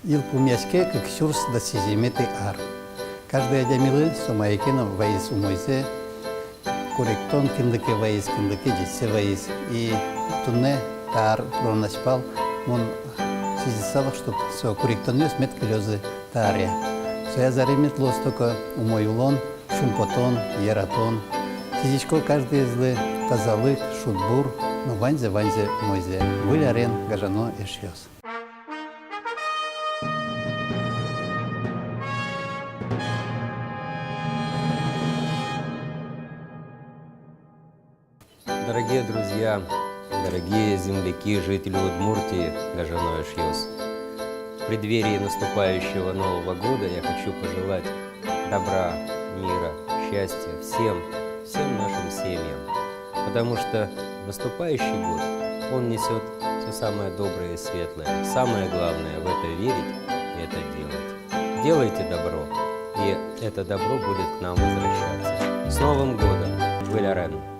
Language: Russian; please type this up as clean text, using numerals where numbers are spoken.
Илпу мяске, как сюрс да сизиметы ар. Каждый адямилы сомайкина ваис умойзе, корректон киндыки ваис, киндыки житсе ваис. И тунне тар пронаспал, он сизисалах, что со корректонёс меткелёзы тария. Соя заремет лос только умойлон, шумпотон, ератон. Сизичко каждый из тазалык, шутбур, но ванзе мойзе. Вылярен, гажано и шьёс. Дорогие друзья, дорогие земляки, жители Удмуртии, Гажано и Шьёс, в преддверии наступающего Нового года я хочу пожелать добра, мира, счастья всем нашим семьям, потому что наступающий год, он несет все самое доброе и светлое. Самое главное в это верить и это делать. Делайте добро, и это добро будет к нам возвращаться. С Новым годом! Вылярен!